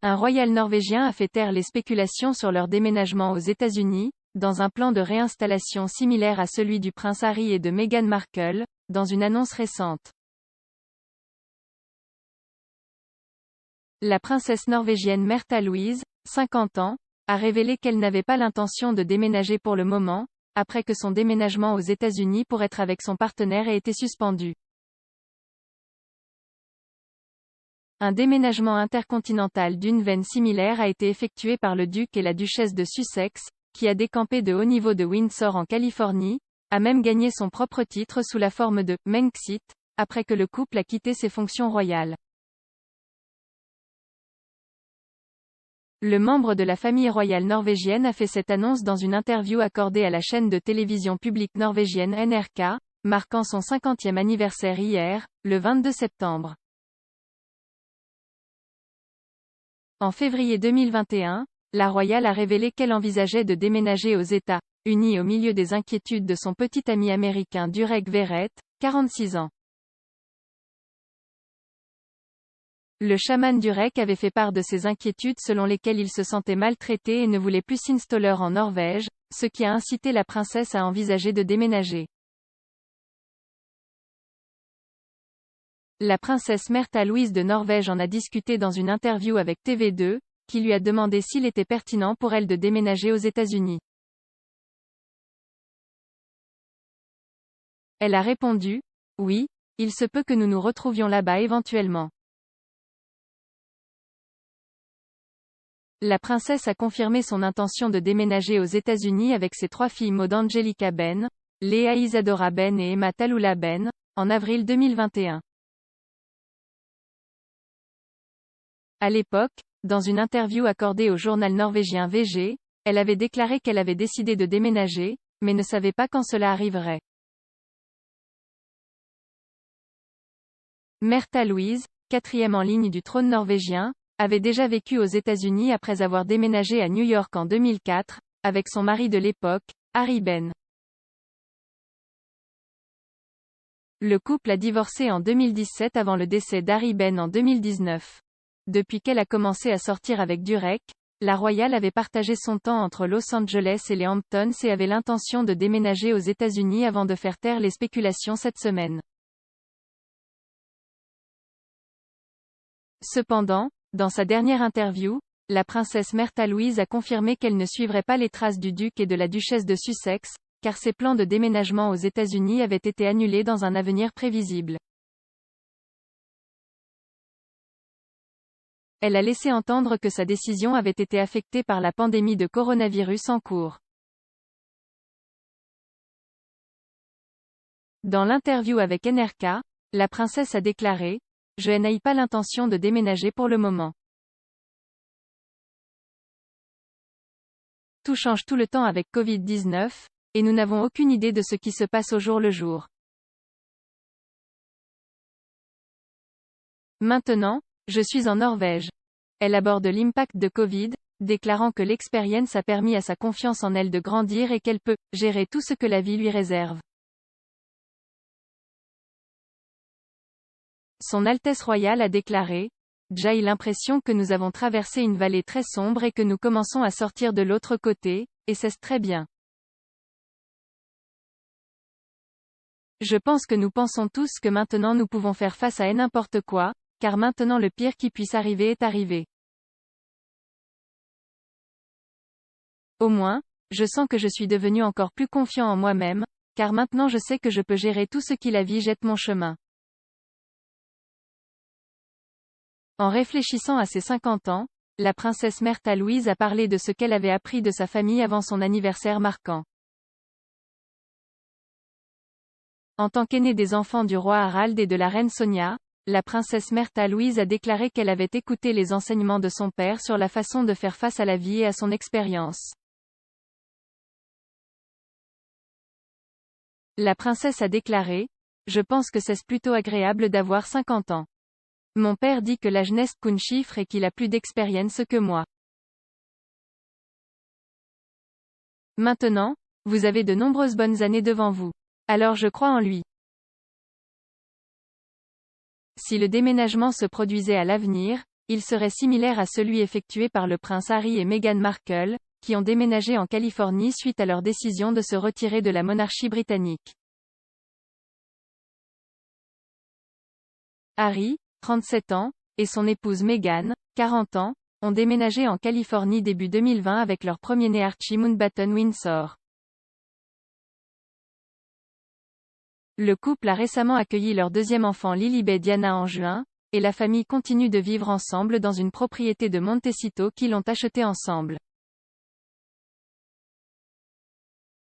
Un royal norvégien a fait taire les spéculations sur leur déménagement aux États-Unis, dans un plan de réinstallation similaire à celui du prince Harry et de Meghan Markle, dans une annonce récente. La princesse norvégienne Märtha Louise, 50 ans, a révélé qu'elle n'avait pas l'intention de déménager pour le moment, après que son déménagement aux États-Unis pour être avec son partenaire ait été suspendu. Un déménagement intercontinental d'une veine similaire a été effectué par le duc et la duchesse de Sussex, qui a décampé de haut niveau de Windsor en Californie, a même gagné son propre titre sous la forme de « Manxit », après que le couple a quitté ses fonctions royales. Le membre de la famille royale norvégienne a fait cette annonce dans une interview accordée à la chaîne de télévision publique norvégienne NRK, marquant son 50e anniversaire hier, le 22 septembre. En février 2021, la royale a révélé qu'elle envisageait de déménager aux États-Unis au milieu des inquiétudes de son petit ami américain Durek Verrett, 46 ans. Le chaman Durek avait fait part de ses inquiétudes selon lesquelles il se sentait maltraité et ne voulait plus s'installer en Norvège, ce qui a incité la princesse à envisager de déménager. La princesse Märtha Louise de Norvège en a discuté dans une interview avec TV2, qui lui a demandé s'il était pertinent pour elle de déménager aux États-Unis. Elle a répondu : « Oui, il se peut que nous nous retrouvions là-bas éventuellement. » La princesse a confirmé son intention de déménager aux États-Unis avec ses 3 filles Maud Angelica Ben, Léa Isadora Ben et Emma Tallulah Ben, en avril 2021. À l'époque, dans une interview accordée au journal norvégien VG, elle avait déclaré qu'elle avait décidé de déménager, mais ne savait pas quand cela arriverait. Märtha Louise, 4e en ligne du trône norvégien, avait déjà vécu aux États-Unis après avoir déménagé à New York en 2004, avec son mari de l'époque, Harry Ben. Le couple a divorcé en 2017 avant le décès d'Harry Ben en 2019. Depuis qu'elle a commencé à sortir avec Durek, la royale avait partagé son temps entre Los Angeles et les Hamptons et avait l'intention de déménager aux États-Unis avant de faire taire les spéculations cette semaine. Cependant, dans sa dernière interview, la princesse Märtha Louise a confirmé qu'elle ne suivrait pas les traces du duc et de la duchesse de Sussex, car ses plans de déménagement aux États-Unis avaient été annulés dans un avenir prévisible. Elle a laissé entendre que sa décision avait été affectée par la pandémie de coronavirus en cours. Dans l'interview avec NRK, la princesse a déclaré : « Je n'ai pas l'intention de déménager pour le moment. Tout change tout le temps avec Covid-19, et nous n'avons aucune idée de ce qui se passe au jour le jour. Maintenant, je suis en Norvège. » Elle aborde l'impact de Covid, déclarant que l'expérience a permis à sa confiance en elle de grandir et qu'elle peut « gérer tout ce que la vie lui réserve. » Son Altesse royale a déclaré : « J'ai l'impression que nous avons traversé une vallée très sombre et que nous commençons à sortir de l'autre côté, et c'est très bien. Je pense que nous pensons tous que maintenant nous pouvons faire face à n'importe quoi, car maintenant le pire qui puisse arriver est arrivé. Au moins, je sens que je suis devenu encore plus confiant en moi-même, car maintenant je sais que je peux gérer tout ce qui la vie jette mon chemin. » En réfléchissant à ses 50 ans, la princesse Märtha Louise a parlé de ce qu'elle avait appris de sa famille avant son anniversaire marquant. En tant qu'aînée des enfants du roi Harald et de la reine Sonia, la princesse Märtha Louise a déclaré qu'elle avait écouté les enseignements de son père sur la façon de faire face à la vie et à son expérience. La princesse a déclaré : « Je pense que c'est plutôt agréable d'avoir 50 ans. Mon père dit que l'âge n'est qu'un chiffre et qu'il a plus d'expérience que moi. Maintenant, vous avez de nombreuses bonnes années devant vous. Alors je crois en lui. Si le déménagement se produisait à l'avenir, il serait similaire à celui effectué par le prince Harry et Meghan Markle, qui ont déménagé en Californie suite à leur décision de se retirer de la monarchie britannique. Harry, 37 ans, et son épouse Meghan, 40 ans, ont déménagé en Californie début 2020 avec leur premier-né Archie Mountbatten Windsor. Le couple a récemment accueilli leur deuxième enfant Lilibet Diana en juin, et la famille continue de vivre ensemble dans une propriété de Montecito qu'ils ont achetée ensemble.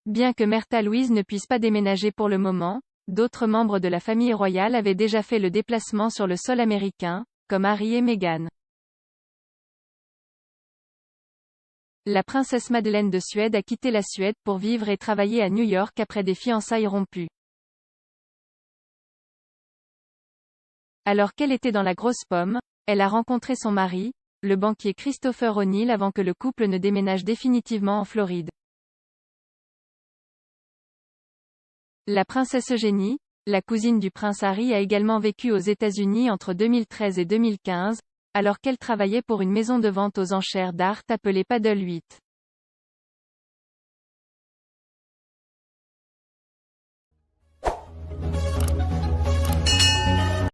Bien que Märtha Louise ne puisse pas déménager pour le moment, d'autres membres de la famille royale avaient déjà fait le déplacement sur le sol américain, comme Harry et Meghan. La princesse Madeleine de Suède a quitté la Suède pour vivre et travailler à New York après des fiançailles rompues. Alors qu'elle était dans la grosse pomme, elle a rencontré son mari, le banquier Christopher O'Neill avant que le couple ne déménage définitivement en Floride. La princesse Eugénie, la cousine du prince Harry, a également vécu aux États-Unis entre 2013 et 2015, alors qu'elle travaillait pour une maison de vente aux enchères d'art appelée Paddle 8.